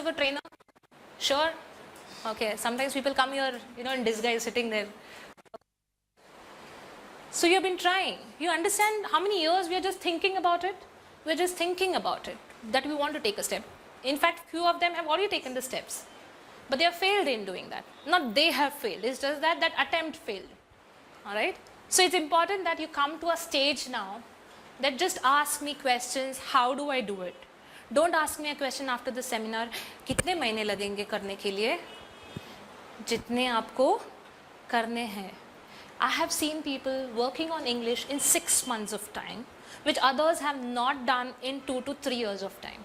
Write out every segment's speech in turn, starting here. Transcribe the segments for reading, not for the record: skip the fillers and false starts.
of a trainer? Sure? Okay, sometimes people come here, in disguise, sitting there. So you've been trying. You understand how many years we are just thinking about it? We're just thinking about it, that we want to take a step. In fact, few of them have already taken the steps. But they have failed in doing that. Not they have failed, it's just that attempt failed. Alright? So it's important that you come to a stage now that just ask me questions, how do I do it? Don't ask me a question after the seminar, कितने महीने लगेंगे करने के लिए? जितने आपको करने हैं. I have seen people working on English in 6 months of time, which others have not done in 2 to 3 years of time.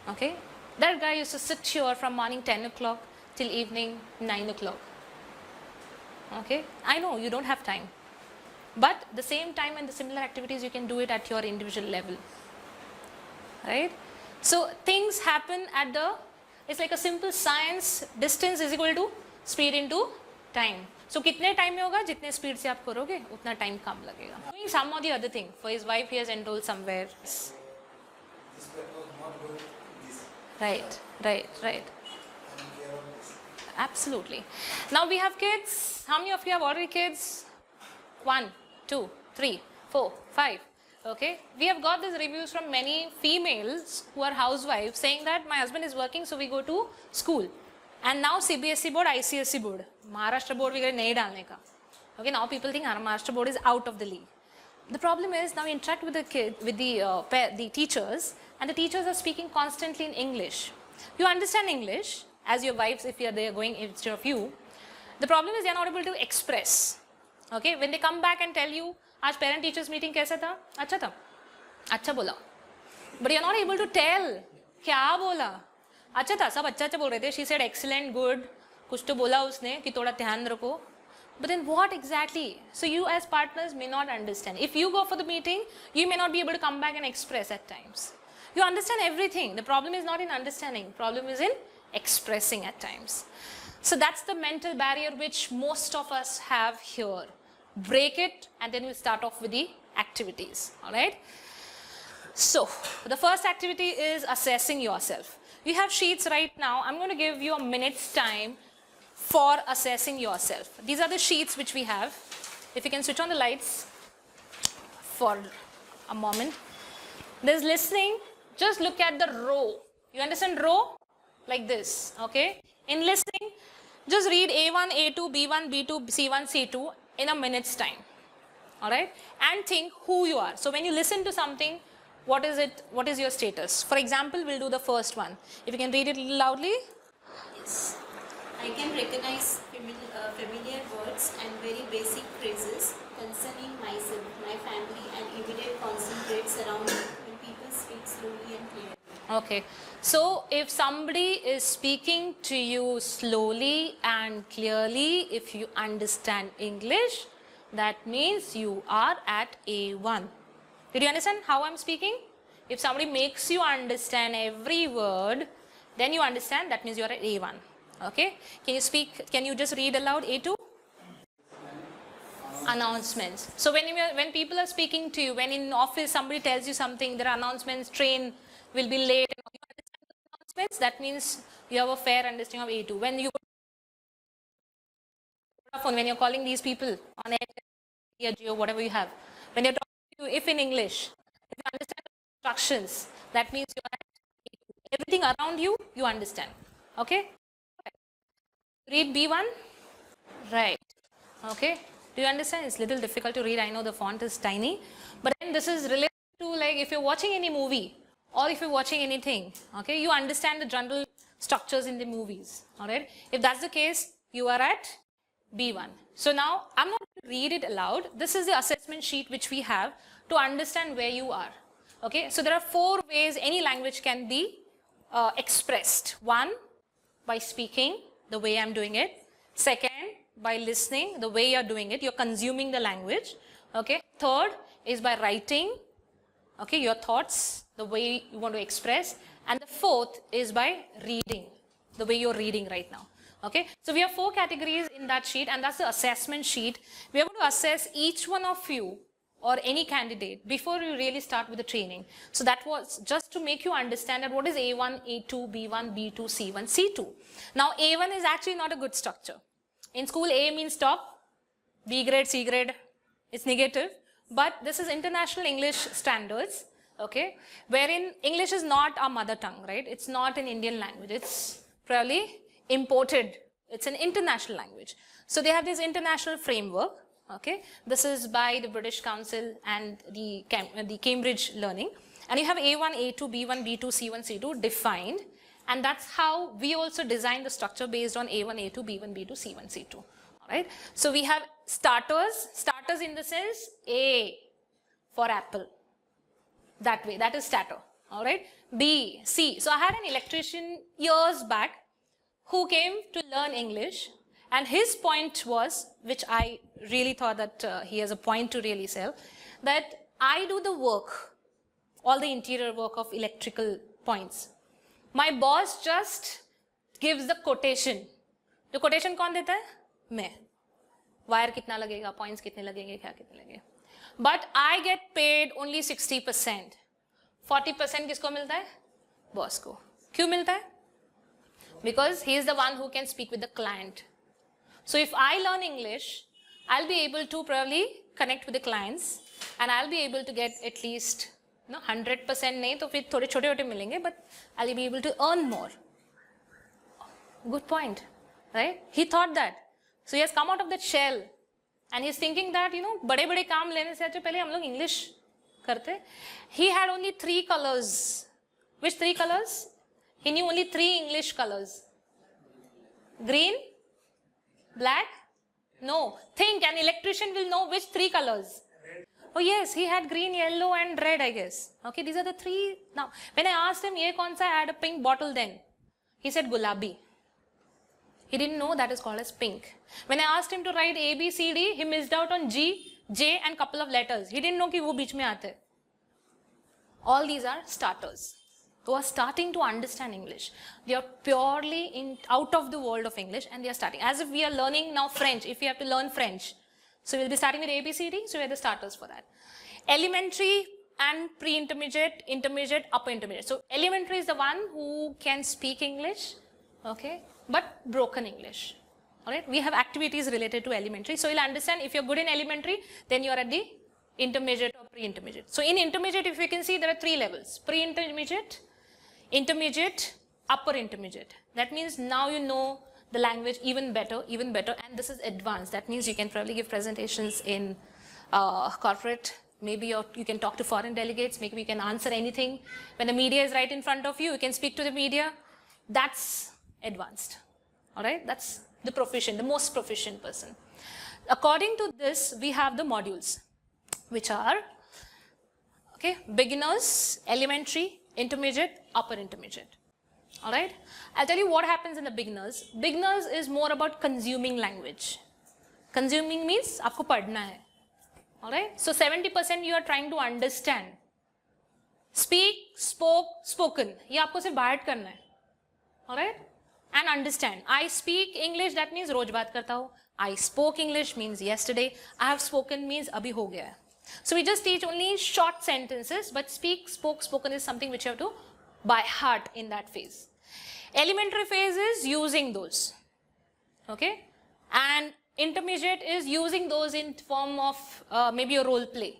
Okay? That guy used to sit here from morning 10 o'clock till evening 9 o'clock. Okay? I know you don't have time. But the same time and the similar activities, you can do it at your individual level. Right? So things happen at it's like a simple science, distance is equal to speed into time. So कितने time में होगा जितने speed से आप करोगे उतना time कम लगेगा. Doing some or the other thing. For his wife, he has enrolled somewhere. Right. Absolutely. Now we have kids. How many of you have already kids? 1, 2, 3, 4, 5. Okay. We have got these reviews from many females who are housewives saying that my husband is working, so we go to school. And now CBSE board, ICSE board, Maharashtra board we nahi dalne ka. Okay, now people think Maharashtra board is out of the league. The problem is now we interact with the teachers, and the teachers are speaking constantly in English. You understand English as your wives if they are going instead of you. The problem is they are not able to express. Okay, when they come back and tell you, आज parent teachers meeting कैसा था? अच्छा था, अच्छा बोला. But you are not able to tell क्या बोला. अच्छा था, सब अच्छा बोल रहे थे. She said excellent, good. कुछ तो बोला उसने कि थोड़ा ध्यान रखो. But then what exactly? So you as partners may not understand. If you go for the meeting, you may not be able to come back and express at times. You understand everything. The problem is not in understanding. The problem is in expressing at times. So that's the mental barrier which most of us have here. Break it and then we'll start off with the activities. Alright? So the first activity is assessing yourself. You have sheets right now. I'm going to give you a minute's time for assessing yourself. These are the sheets which we have. If you can switch on the lights for a moment. There's listening. Just look at the row. You understand row? Like this. Okay. In listening, just read A1, A2, B1, B2, C1, C2 in a minute's time. Alright. And think who you are. So when you listen to something, what is it? What is your status? For example, we'll do the first one. If you can read it loudly. Yes. I can recognize familiar words and very basic phrases concerning myself, my family, and immediate concentrates around me when people speak slowly and clearly. Okay. So if somebody is speaking to you slowly and clearly, if you understand English, that means you are at A1. Did you understand how I'm speaking? If somebody makes you understand every word, then you understand, that means you are at A1. Okay? Can you just read aloud A2? Announcements. So when people are speaking to you, when in office somebody tells you something, there are announcements, train will be late, and you understand the announcements, that means you have a fair understanding of A2. When you're calling these people on air, Geo, whatever you have, when you're talking to you, if in English, if you understand the instructions, that means you are at A2. Everything around you, you understand. Okay? Read B1? Right. Okay. Do you understand? It's a little difficult to read. I know the font is tiny. But then this is related to, like, if you're watching any movie or if you're watching anything, okay, you understand the general structures in the movies. Alright. If that's the case, you are at B1. So now, I'm not going to read it aloud. This is the assessment sheet which we have to understand where you are. Okay. So there are 4 ways any language can be expressed. 1, by speaking, the way I'm doing it. 2nd, by listening, the way you're doing it, you're consuming the language. Okay. 3rd is by writing, okay, your thoughts, the way you want to express. And the 4th is by reading, the way you're reading right now. Okay. So we have 4 categories in that sheet, and that's the assessment sheet. We are going to assess each one of you or any candidate before you really start with the training. So that was just to make you understand that what is A1, A2, B1, B2, C1, C2. Now A1 is actually not a good structure. In school, A means top, B grade, C grade, it's negative. But this is international English standards, okay, wherein English is not our mother tongue, right? It's not an Indian language. It's probably imported. It's an international language. So they have this international framework. Okay, this is by the British Council and the Cambridge Learning, and you have A1, A2, B1, B2, C1, C2 defined, and that's how we also design the structure based on A1, A2, B1, B2, C1, C2. All right. So we have starters in the sense A for apple. That way, that is starter. All right. B, C. So I had an electrician years back who came to learn English. And his point was, which I really thought that he has a point to really sell, that I do the work, all the interior work of electrical points. My boss just gives the quotation. The quotation कौन देता है? मैं. Wire कितना लगेगा, points कितने लगेंगे, क्या कितने लगेंगे. But I get paid only 60%. 40% किसको मिलता है? Boss को. क्यों मिलता है? Because he is the one who can speak with the client. So if I learn English, I'll be able to probably connect with the clients and I'll be able to get at least 100% नहीं तो फिर थोड़े छोटे छोटे मिलेंगे, but I'll be able to earn more. Good point, right? He thought that. So he has come out of that shell and he's thinking that, बड़े बड़े काम लेने से अच्छा पहले हम लोग English करते. He had only 3 colors. Which 3 colors? He knew only 3 English colors. Green? Black? No. Think an electrician will know which 3 colors. Oh yes, he had green, yellow and red, I guess. Okay, these are the 3. Now, when I asked him, ye kaun sa, I had a pink bottle then. He said gulabi. He didn't know that is called as pink. When I asked him to write A, B, C, D, he missed out on G, J and couple of letters. He didn't know ki wo beech mein aate. All these are starters who are starting to understand English. They are purely out of the world of English and they are starting. As if we are learning now French, if we have to learn French. So we'll be starting with A, B, C, D, so we are the starters for that. Elementary and pre-intermediate, intermediate, upper intermediate. So elementary is the one who can speak English, okay, but broken English. Alright, we have activities related to elementary. So you'll understand if you're good in elementary, then you're at the intermediate or pre-intermediate. So in intermediate, if you can see, there are 3 levels. Pre-intermediate, intermediate, upper intermediate. That means now you know the language even better, and this is advanced. That means you can probably give presentations in corporate, maybe you can talk to foreign delegates, maybe you can answer anything. When the media is right in front of you, you can speak to the media. That's advanced. Alright, that's the proficient, the most proficient person. According to this, we have the modules, which are, okay, beginners, elementary, intermediate, upper intermediate. Alright, I'll tell you what happens in the beginners. Beginners is more about consuming language. Consuming means आपको पढ़ना है. Alright, so 70% you are trying to understand. Speak, spoke, spoken. ये आपको सिर्फ बाहर करना है. Alright, and understand. I speak English, that means रोज बात करता हूँ. I spoke English means yesterday. I have spoken means अभी हो गया है. So we just teach only short sentences, but speak, spoke, spoken is something which you have to by heart in that phase. Elementary phase is using those, okay, and intermediate is using those in form of maybe a role play.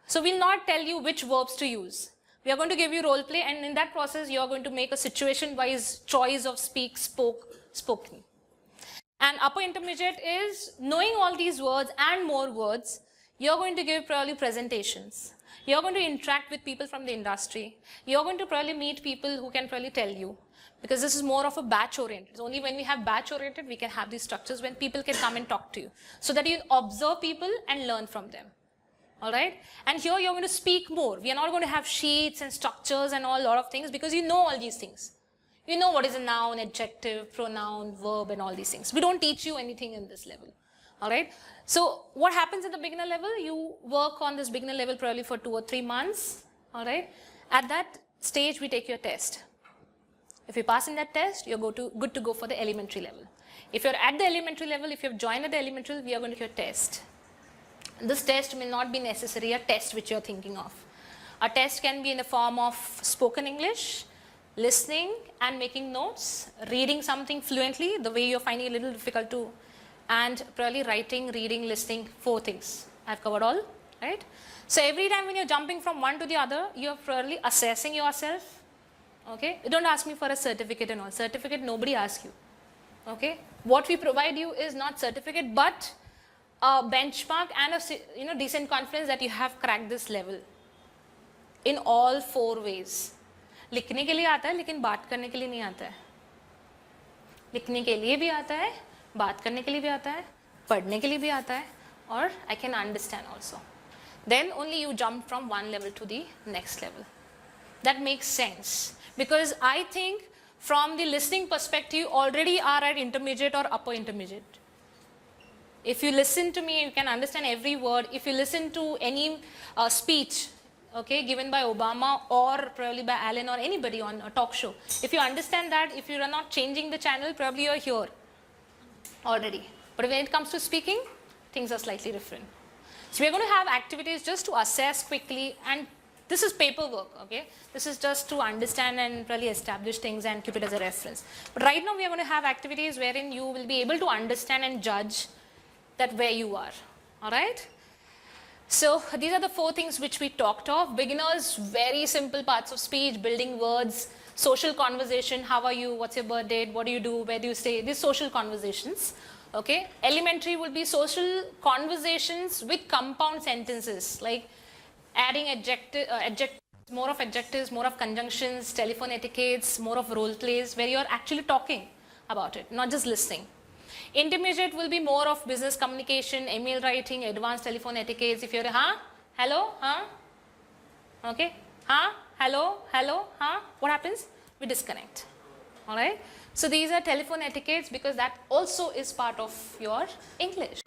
So we'll not tell you which verbs to use. We are going to give you role play, and in that process you are going to make a situation wise choice of speak, spoke, spoken. And upper intermediate is knowing all these words and more words. You're going to give probably presentations. You're going to interact with people from the industry. You're going to probably meet people who can probably tell you, because this is more of a batch oriented. It's only when we have batch oriented, we can have these structures when people can come and talk to you, so that you observe people and learn from them. All right. And here you're going to speak more. We are not going to have sheets and structures and all lot of things, because you know all these things. You know what is a noun, adjective, pronoun, verb and all these things. We don't teach you anything in this level. All right. So what happens at the beginner level? You work on this beginner level probably for 2 or 3 months. All right. At that stage, we take your test. If you pass in that test, you're good to go for the elementary level. If you're at the elementary level, if you've joined at the elementary, we are going to give you a test. This test may not be necessarily a test which you're thinking of. A test can be in the form of spoken English, listening and making notes, reading something fluently, the way you're finding it a little difficult to, and probably writing, reading, listening, 4 things. I've covered all, right? So every time when you're jumping from one to the other, you're probably assessing yourself, okay? You don't ask me for a certificate and all. Certificate, nobody asks you, okay? What we provide you is not certificate, but a benchmark and a decent confidence that you have cracked this level in all 4 ways. लिखने के लिए आता है लेकिन बात करने के लिए नहीं आता है. लिखने के लिए भी आता है, बात करने के लिए भी आता है, पढ़ने के लिए भी आता है, और I can understand also. Then only you jump from one level to the next level. That makes sense because I think from the listening perspective you already are at intermediate or upper intermediate. If you listen to me, you can understand every word. If you listen to any speech, okay, given by Obama or probably by Alan or anybody on a talk show, if you understand that, if you are not changing the channel, probably you're here already. But when it comes to speaking, things are slightly different. So we're going to have activities just to assess quickly, and this is paperwork, okay? This is just to understand and probably establish things and keep it as a reference. But right now we are going to have activities wherein you will be able to understand and judge that where you are, all right? So these are the 4 things which we talked of. Beginners, very simple parts of speech, building words, social conversation, how are you, what's your birth date, what do you do, where do you stay, these social conversations, okay? Elementary would be social conversations with compound sentences, like adding adjectives, more of adjectives, more of conjunctions, telephone etiquettes, more of role plays, where you're actually talking about it, not just listening. Intermediate will be more of business communication, email writing, advanced telephone etiquettes. If you're hello, okay, hello, what happens? We disconnect, all right? So these are telephone etiquettes because that also is part of your English.